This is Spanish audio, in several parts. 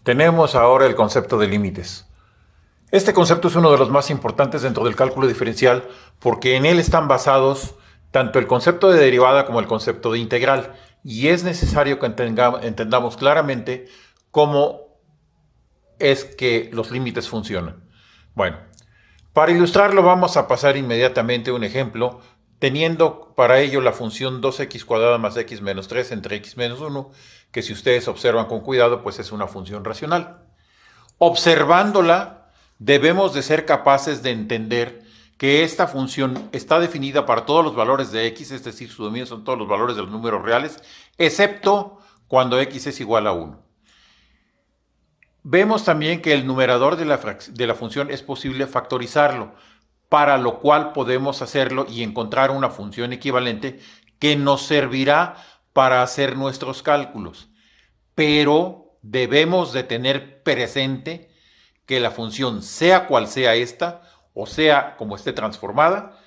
Tenemos ahora el concepto de límites. Este concepto es uno de los más importantes dentro del cálculo diferencial porque en él están basados tanto el concepto de derivada como el concepto de integral y es necesario que entendamos claramente cómo es que los límites funcionan. Bueno, para ilustrarlo vamos a pasar inmediatamente un ejemplo teniendo para ello la función 2x cuadrada más x menos 3 entre x menos 1, que si ustedes observan con cuidado pues es una función racional. Observándola, debemos de ser capaces de entender que esta función está definida para todos los valores de x, es decir, su dominio son todos los valores de los números reales, excepto cuando x es igual a 1. Vemos también que el numerador de la función es posible factorizarlo, para lo cual podemos hacerlo y encontrar una función equivalente que nos servirá para hacer nuestros cálculos. Pero debemos de tener presente que la función, sea cual sea esta, o sea como esté transformada,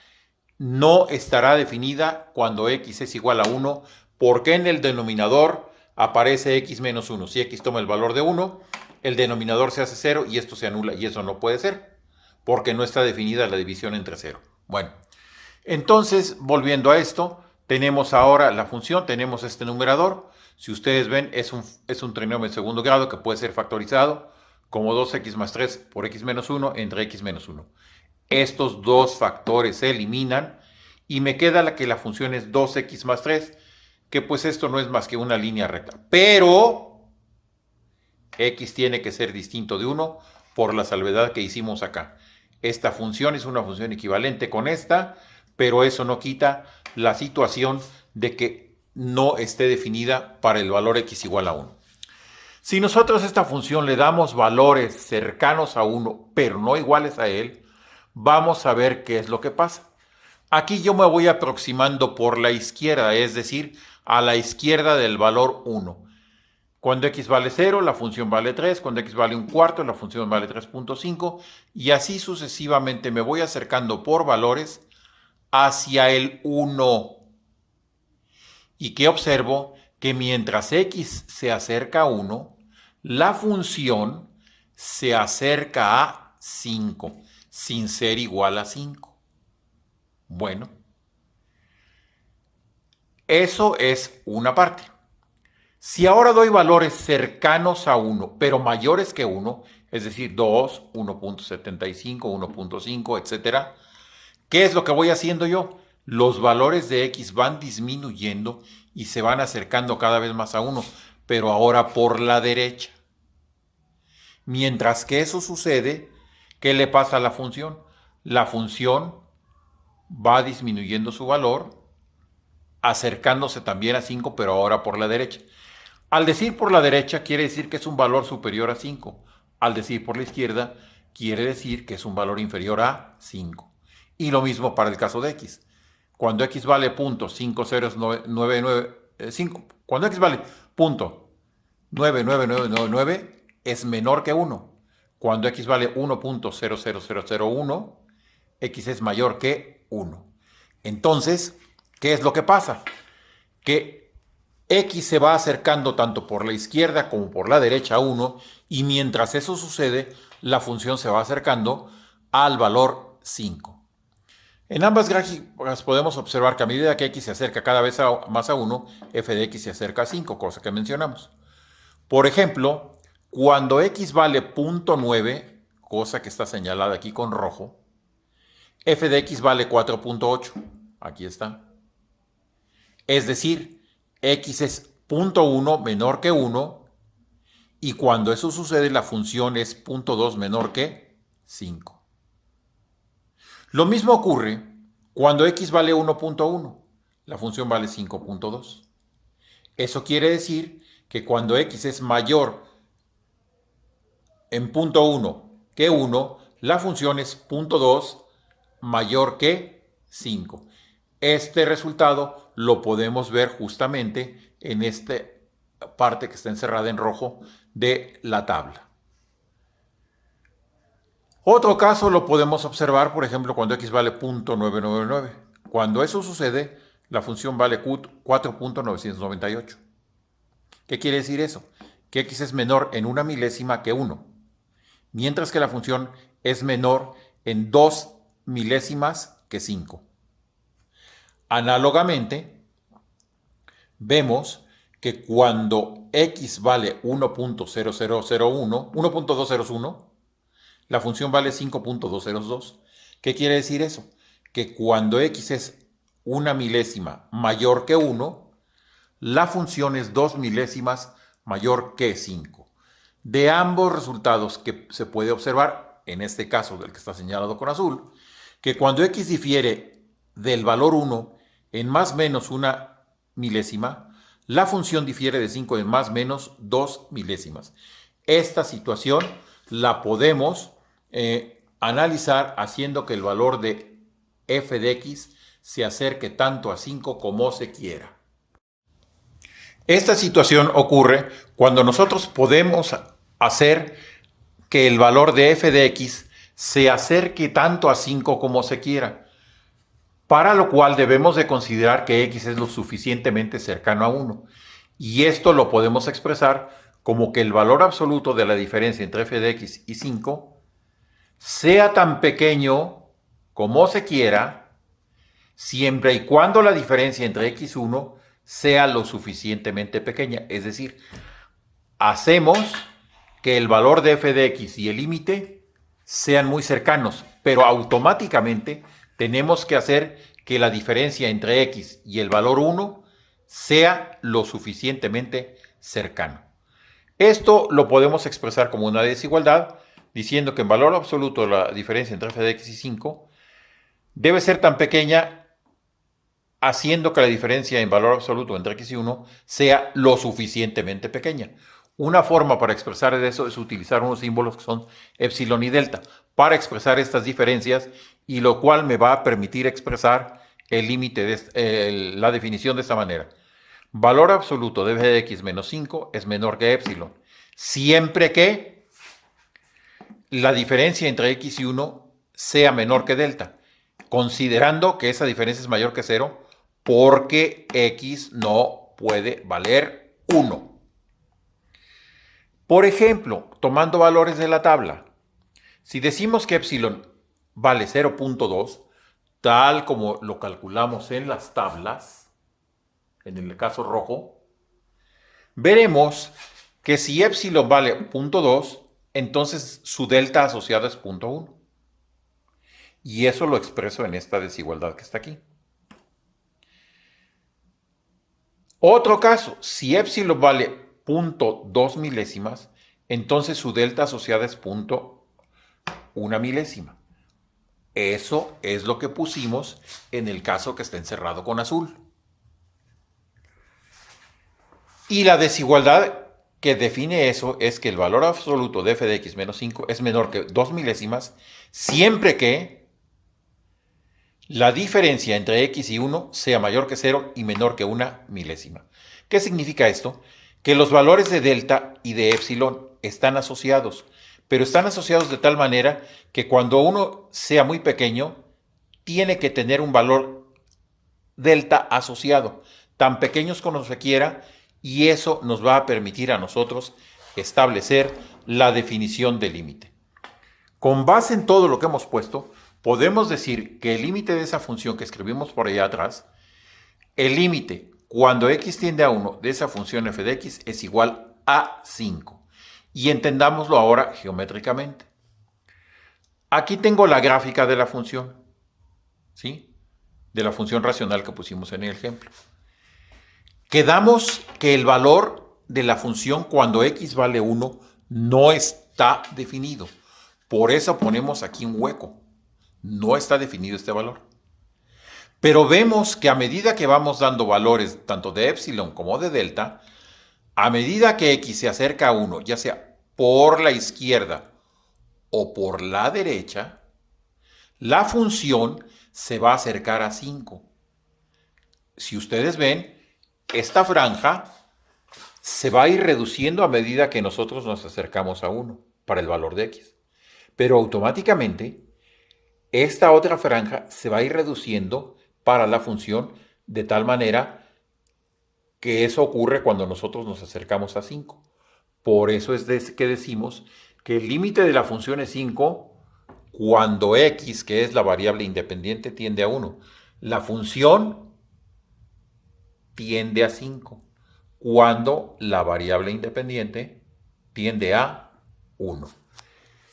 no estará definida cuando x es igual a 1, porque en el denominador aparece x menos 1. Si x toma el valor de 1, el denominador se hace 0 y esto se anula, y eso no puede ser, porque no está definida la división entre 0. Bueno, entonces, volviendo a esto, tenemos ahora la función, tenemos este numerador. Si ustedes ven, es un trinomio de segundo grado que puede ser factorizado como 2x más 3 por x menos 1 entre x menos 1. Estos dos factores se eliminan y me queda la función es 2x más 3, que pues esto no es más que una línea recta. Pero x tiene que ser distinto de 1 por la salvedad que hicimos acá. Esta función es una función equivalente con esta, pero eso no quita la situación de que no esté definida para el valor x igual a 1. Si nosotros a esta función le damos valores cercanos a 1, pero no iguales a él, vamos a ver qué es lo que pasa. Aquí yo me voy aproximando por la izquierda, es decir, a la izquierda del valor 1. Cuando x vale 0, la función vale 3. Cuando x vale un cuarto, la función vale 3.5. Y así sucesivamente me voy acercando por valores hacia el 1. ¿Y qué observo? Que mientras x se acerca a 1, la función se acerca a 5, sin ser igual a 5. Bueno, eso es una parte. Si ahora doy valores cercanos a 1, pero mayores que 1, es decir, 2, 1.75, 1.5, etc., ¿qué es lo que voy haciendo yo? Los valores de x van disminuyendo y se van acercando cada vez más a 1, pero ahora por la derecha. Mientras que eso sucede, ¿qué le pasa a la función? La función va disminuyendo su valor, acercándose también a 5, pero ahora por la derecha. Al decir por la derecha quiere decir que es un valor superior a 5. Al decir por la izquierda quiere decir que es un valor inferior a 5. Y lo mismo para el caso de x. Cuando x vale .50995, cuando x vale .99999 es menor que 1. Cuando x vale 1.00001, x es mayor que 1. Entonces, ¿qué es lo que pasa? Que x se va acercando tanto por la izquierda como por la derecha a 1, y mientras eso sucede, la función se va acercando al valor 5. En ambas gráficas podemos observar que a medida que x se acerca cada vez más a 1, f de x se acerca a 5, cosa que mencionamos. Por ejemplo, cuando x vale 0.9, cosa que está señalada aquí con rojo, f de x vale 4.8. Aquí está. Es decir, x es 0.1 menor que 1, y cuando eso sucede la función es 0.2 menor que 5. Lo mismo ocurre cuando x vale 1.1, la función vale 5.2. Eso quiere decir que cuando x es mayor en 0.1 que 1, la función es 0.2 mayor que 5. Este resultado lo podemos ver justamente en esta parte que está encerrada en rojo de la tabla. Otro caso lo podemos observar, por ejemplo, cuando x vale .999. Cuando eso sucede, la función vale 4.998. ¿Qué quiere decir eso? que x es menor en 1 milésima que 1, mientras que la función es menor en 2 milésimas que 5. Análogamente, vemos que cuando x vale 1.201, la función vale 5.202. ¿Qué quiere decir eso? Que cuando x es 1 milésima mayor que 1, la función es 2 milésimas mayor que 5. De ambos resultados que se puede observar, en este caso del que está señalado con azul, que cuando x difiere del valor 1 en más menos 1 milésima, la función difiere de 5 en más menos 2 milésimas. Esta situación la podemos analizar haciendo que el valor de f de x se acerque tanto a 5 como se quiera. Esta situación ocurre cuando nosotros podemos hacer que el valor de f de x se acerque tanto a 5 como se quiera, para lo cual debemos de considerar que x es lo suficientemente cercano a 1. Y esto lo podemos expresar como que el valor absoluto de la diferencia entre f de x y 5 sea tan pequeño como se quiera, siempre y cuando la diferencia entre x1 sea lo suficientemente pequeña. Es decir, hacemos que el valor de f de x y el límite sean muy cercanos, pero automáticamente tenemos que hacer que la diferencia entre x y el valor 1 sea lo suficientemente cercano. Esto lo podemos expresar como una desigualdad, diciendo que en valor absoluto la diferencia entre f de x y 5 debe ser tan pequeña, haciendo que la diferencia en valor absoluto entre x y 1 sea lo suficientemente pequeña. Una forma para expresar eso es utilizar unos símbolos que son epsilon y delta para expresar estas diferencias, y lo cual me va a permitir expresar el límite de la definición de esta manera. Valor absoluto de f de x menos 5 es menor que epsilon, siempre que la diferencia entre x y 1 sea menor que delta, considerando que esa diferencia es mayor que 0, porque x no puede valer 1. Por ejemplo, tomando valores de la tabla, si decimos que epsilon vale 0.2, tal como lo calculamos en las tablas, en el caso rojo, veremos que si epsilon vale 0.2, entonces su delta asociada es 0.1. Y eso lo expreso en esta desigualdad que está aquí. Otro caso, si epsilon vale 0.2 milésimas, entonces su delta asociada es 0.1 milésima. Eso es lo que pusimos en el caso que está encerrado con azul. Y la desigualdad que define eso es que el valor absoluto de f de x menos 5 es menor que 2 milésimas, siempre que la diferencia entre x y 1 sea mayor que 0 y menor que 1 milésima. ¿Qué significa esto? Que los valores de delta y de epsilon están asociados, pero están asociados de tal manera que cuando uno sea muy pequeño, tiene que tener un valor delta asociado, tan pequeños como se quiera, y eso nos va a permitir a nosotros establecer la definición del límite. Con base en todo lo que hemos puesto, podemos decir que el límite de esa función que escribimos por allá atrás, el límite cuando x tiende a 1 de esa función f de x es igual a 5. Y entendámoslo ahora geométricamente. Aquí tengo la gráfica de la función, ¿sí? De la función racional que pusimos en el ejemplo. Quedamos que el valor de la función cuando x vale 1 no está definido. Por eso ponemos aquí un hueco. No está definido este valor. Pero vemos que a medida que vamos dando valores tanto de epsilon como de delta, a medida que x se acerca a 1, ya sea por la izquierda o por la derecha, la función se va a acercar a 5. Si ustedes ven, esta franja se va a ir reduciendo a medida que nosotros nos acercamos a 1 para el valor de x. Pero automáticamente, esta otra franja se va a ir reduciendo para la función de tal manera que eso ocurre cuando nosotros nos acercamos a 5. Por eso es que decimos que el límite de la función es 5 cuando x, que es la variable independiente, tiende a 1. La función tiende a 5 cuando la variable independiente tiende a 1.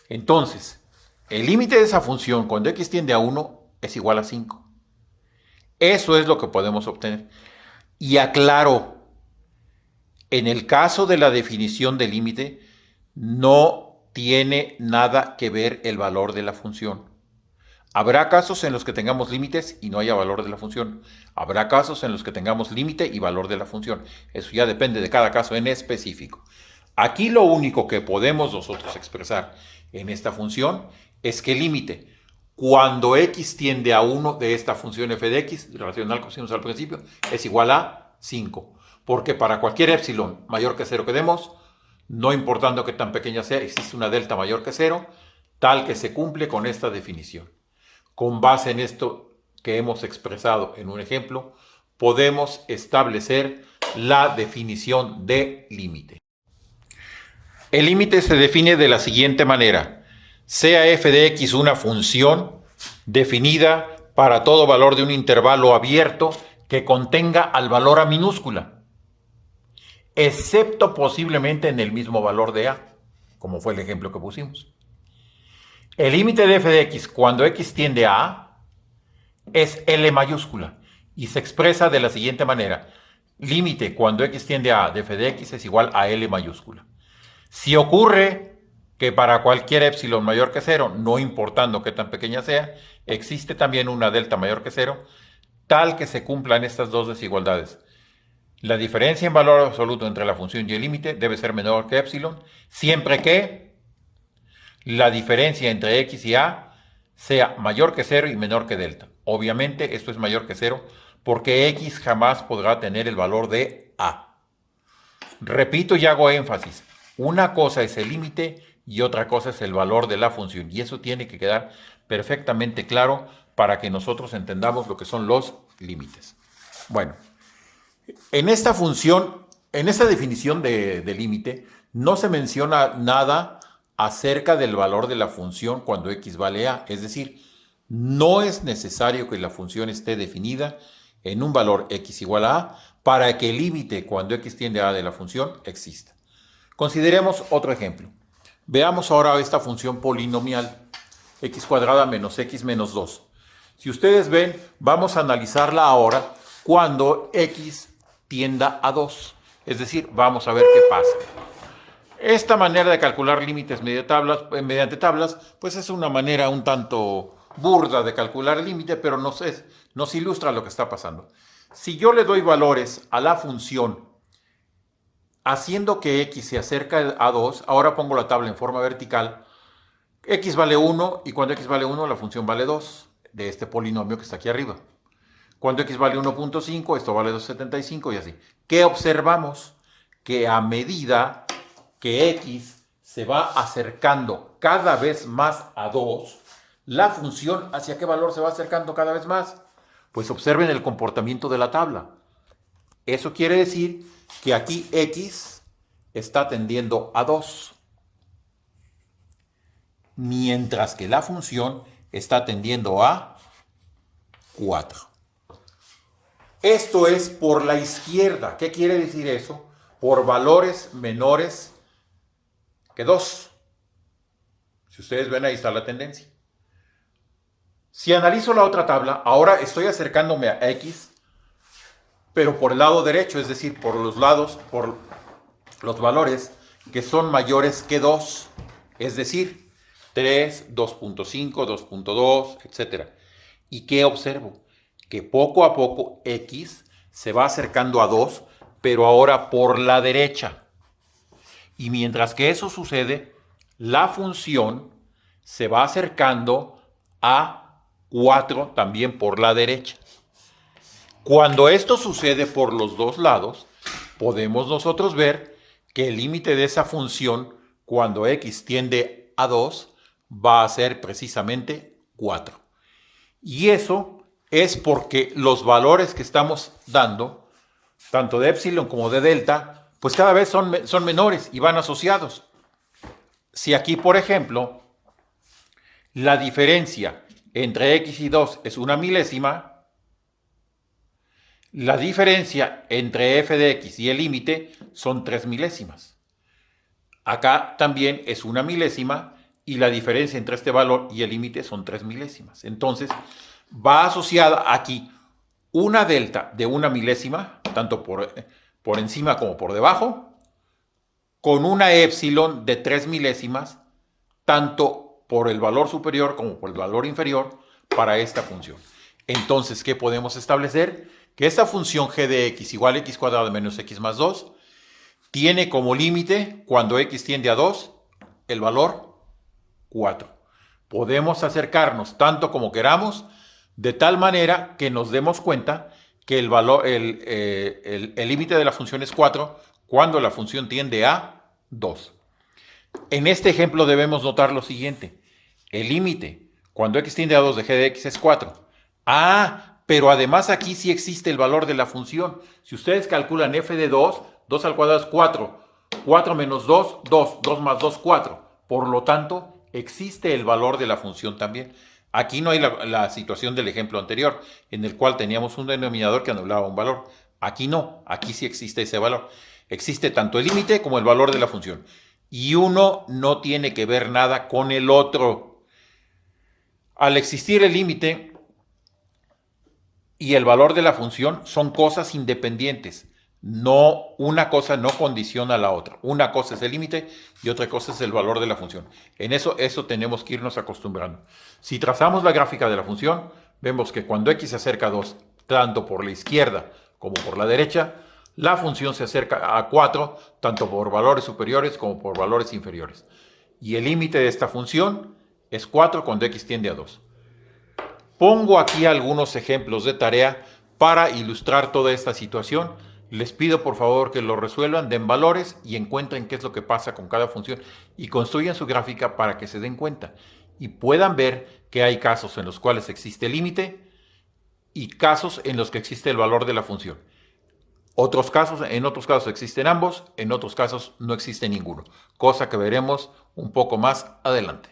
Entonces, el límite de esa función cuando x tiende a 1 es igual a 5. Eso es lo que podemos obtener. Y aclaro, en el caso de la definición de límite, no tiene nada que ver el valor de la función. Habrá casos en los que tengamos límites y no haya valor de la función. Habrá casos en los que tengamos límite y valor de la función. Eso ya depende de cada caso en específico. Aquí lo único que podemos nosotros expresar en esta función es que el límite, cuando x tiende a 1 de esta función f de x, racional que pusimos al principio, es igual a 5. Porque para cualquier epsilon mayor que 0 que demos, no importando qué tan pequeña sea, existe una delta mayor que 0, tal que se cumple con esta definición. Con base en esto que hemos expresado en un ejemplo, podemos establecer la definición de límite. El límite se define de la siguiente manera: sea f de x una función definida para todo valor de un intervalo abierto que contenga al valor a minúscula, excepto posiblemente en el mismo valor de a, como fue el ejemplo que pusimos. El límite de f de x cuando x tiende a a es L mayúscula y se expresa de la siguiente manera: límite cuando x tiende a de f de x es igual a L mayúscula. Si ocurre que para cualquier epsilon mayor que 0, no importando qué tan pequeña sea, existe también una delta mayor que 0, tal que se cumplan estas dos desigualdades. La diferencia en valor absoluto entre la función y el límite debe ser menor que epsilon, siempre que la diferencia entre x y a sea mayor que 0 y menor que delta. Obviamente esto es mayor que 0 porque x jamás podrá tener el valor de a. Repito y hago énfasis: una cosa es el límite y otra cosa es el valor de la función. Y eso tiene que quedar perfectamente claro para que nosotros entendamos lo que son los límites. Bueno, en esta función, en esta definición de límite, no se menciona nada acerca del valor de la función cuando x vale a. Es decir, no es necesario que la función esté definida en un valor x igual a a para que el límite cuando x tiende a de la función exista. Consideremos otro ejemplo. Veamos ahora esta función polinomial, x cuadrada menos x menos 2. Si ustedes ven, vamos a analizarla ahora cuando x tienda a 2. Es decir, vamos a ver qué pasa. Esta manera de calcular límites mediante tablas, pues es una manera un tanto burda de calcular el límite, pero nos ilustra lo que está pasando. Si yo le doy valores a la función haciendo que x se acerca a 2, ahora pongo la tabla en forma vertical, x vale 1 y cuando x vale 1 la función vale 2 de este polinomio que está aquí arriba. Cuando x vale 1.5, esto vale 2.75 y así. ¿Qué observamos? Que a medida que x se va acercando cada vez más a 2, la función, ¿hacia qué valor se va acercando cada vez más? Pues observen el comportamiento de la tabla. Eso quiere decir que aquí x está tendiendo a 2, mientras que la función está tendiendo a 4. Esto es por la izquierda. ¿Qué quiere decir eso? Por valores menores que 2. Si ustedes ven, ahí está la tendencia. Si analizo la otra tabla, ahora estoy acercándome a x, pero por el lado derecho, es decir, por los lados, por los valores que son mayores que 2, es decir, 3, 2.5, 2.2, etc. ¿Y qué observo? Que poco a poco x se va acercando a 2, pero ahora por la derecha. Y mientras que eso sucede, la función se va acercando a 4 también por la derecha. Cuando esto sucede por los dos lados, podemos nosotros ver que el límite de esa función, cuando x tiende a 2, va a ser precisamente 4. Y eso es porque los valores que estamos dando, tanto de epsilon como de delta, pues cada vez son menores y van asociados. Si aquí, por ejemplo, la diferencia entre x y 2 es 1 milésima, la diferencia entre f de x y el límite son 3 milésimas. Acá también es 1 milésima y la diferencia entre este valor y el límite son 3 milésimas. Entonces, va asociada aquí una delta de 1 milésima, tanto por encima como por debajo, con una épsilon de 3 milésimas, tanto por el valor superior como por el valor inferior para esta función. Entonces, ¿qué podemos establecer? Que esta función g de x igual a x cuadrado menos x más 2 tiene como límite, cuando x tiende a 2, el valor 4. Podemos acercarnos tanto como queramos, de tal manera que nos demos cuenta que el límite de la función es 4 cuando la función tiende a 2. En este ejemplo debemos notar lo siguiente. El límite cuando x tiende a 2 de g de x es 4. Pero además aquí sí existe el valor de la función. Si ustedes calculan f de 2, 2 al cuadrado es 4. 4 menos 2, 2. 2 más 2, 4. Por lo tanto, existe el valor de la función también. Aquí no hay la situación del ejemplo anterior, en el cual teníamos un denominador que anulaba un valor. Aquí no, aquí sí existe ese valor. Existe tanto el límite como el valor de la función. Y uno no tiene que ver nada con el otro. Al existir el límite y el valor de la función son cosas independientes. No, una cosa no condiciona a la otra. Una cosa es el límite y otra cosa es el valor de la función. En eso tenemos que irnos acostumbrando. Si trazamos la gráfica de la función, vemos que cuando x se acerca a 2, tanto por la izquierda como por la derecha, la función se acerca a 4, tanto por valores superiores como por valores inferiores. Y el límite de esta función es 4 cuando x tiende a 2. Pongo aquí algunos ejemplos de tarea para ilustrar toda esta situación. Les pido por favor que lo resuelvan, den valores y encuentren qué es lo que pasa con cada función y construyan su gráfica para que se den cuenta y puedan ver que hay casos en los cuales existe límite y casos en los que existe el valor de la función. En otros casos existen ambos, en otros casos no existe ninguno, cosa que veremos un poco más adelante.